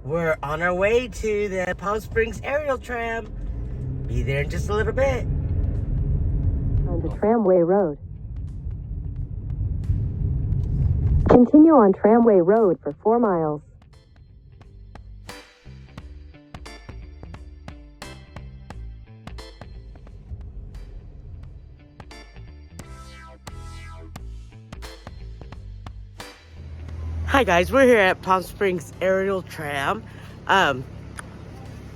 We're on our way to the Palm Springs aerial tram. Be there in just a little bit. On the Tramway Road. Continue on Tramway Road for 4 miles. Hi guys, we're here at Palm Springs aerial tram.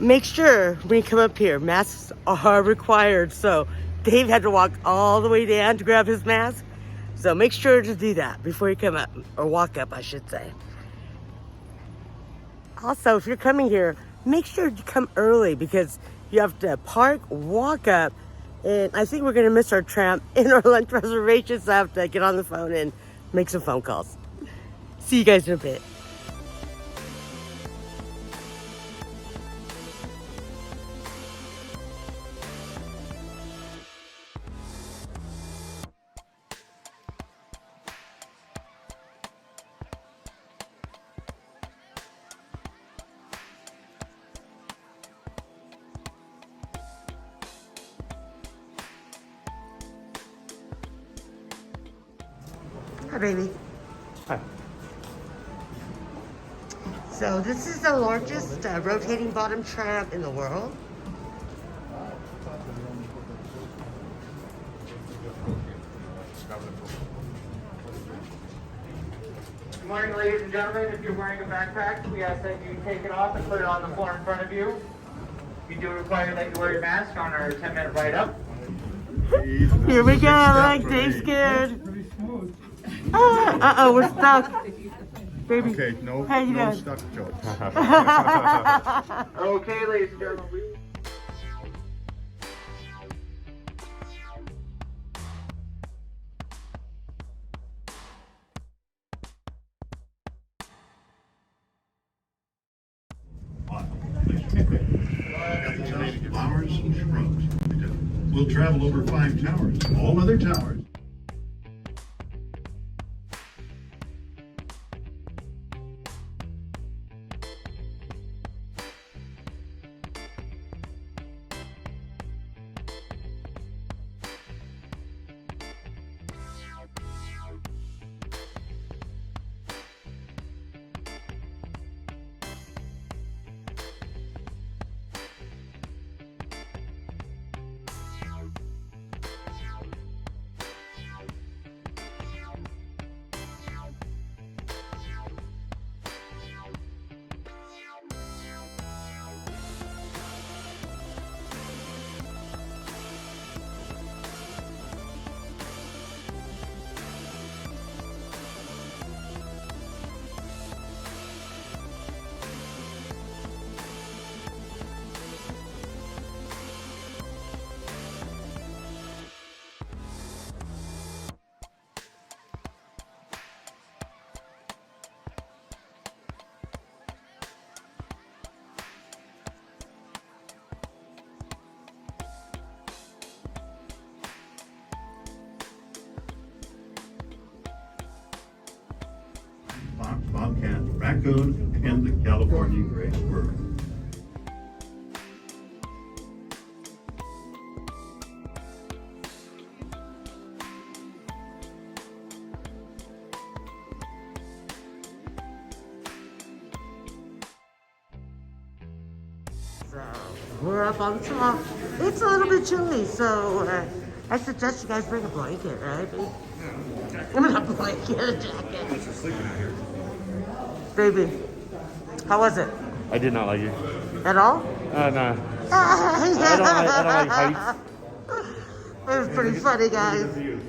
Make sure when you come up here, masks are required. So Dave had to walk all the way down to grab his mask. So make sure to do that before you come up, or walk up, I should say. Also, if you're coming here, make sure to come early because you have to park, walk up, and I think we're gonna miss our tram in our lunch reservations. So I have to get on the phone and make some phone calls. See you guys in a bit. Hi, baby. Hi. So this is the largest rotating bottom tram in the world. Good morning, ladies and gentlemen. If you're wearing a backpack, we ask that you take it off and put it on the floor in front of you. We do require that you wear your mask on our 10-minute ride-up. Here we go, like Dave's scared. Uh-oh, we're stuck. Baby. Okay, no, How you no doing? stuck jokes. Okay, ladies and gentlemen. Flowers and shrubs. We'll travel over 5 towers, all other towers. Fox, bobcat, raccoon, and the California gray squirrel. So we're up on top. It's a little bit chilly, so I suggest you guys bring a blanket, right? I'm not a blanket, a jacket. Baby, how was it? I did not like it. At all? No. I don't like heights. It was pretty funny, guys.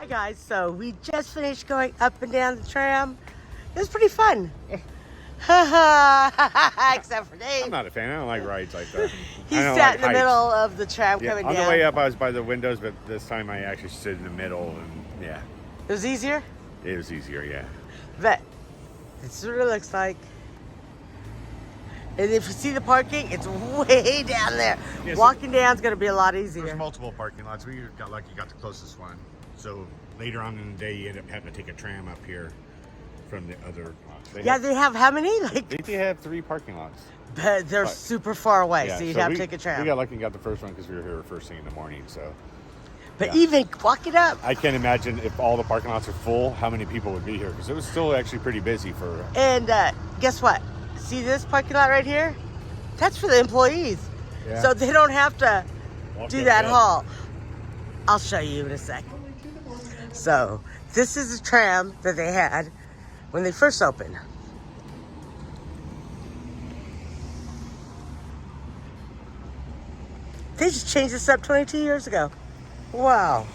Hi guys, so we just finished going up and down the tram. It was pretty fun. Except for Dave. I'm not a fan. I don't like rides like that. He I don't sat like in the heights. middle of the tram Yeah, coming on down. the way up, I was by the windows, but this time I actually stood in the middle, and yeah, It was easier, it was easier. Yeah. but this is what it looks like. And if you see the parking, it's way down there. Yeah, so- Walking down is going to be a lot There's easier. multiple parking lots. We got lucky, got the closest one. So later on in the day, you end up having to take a tram up here from the other lots. Yeah, they have how many? Like, They have 3 parking lots. but they're But- super far away, Yeah, so you'd so have we, to take a tram. We got lucky and got the first one because we were here first thing in the morning. So But yeah. even walk it up. I can't imagine if all the parking lots are full, how many people would be here, because it was still actually pretty busy for. And guess what? See this parking lot right here? That's for the employees. Yeah. So they don't have to Walk do up, that yeah. haul. I'll show you in a second. So this is the tram that they had when they first opened. They just changed this up 22 years ago. Wow.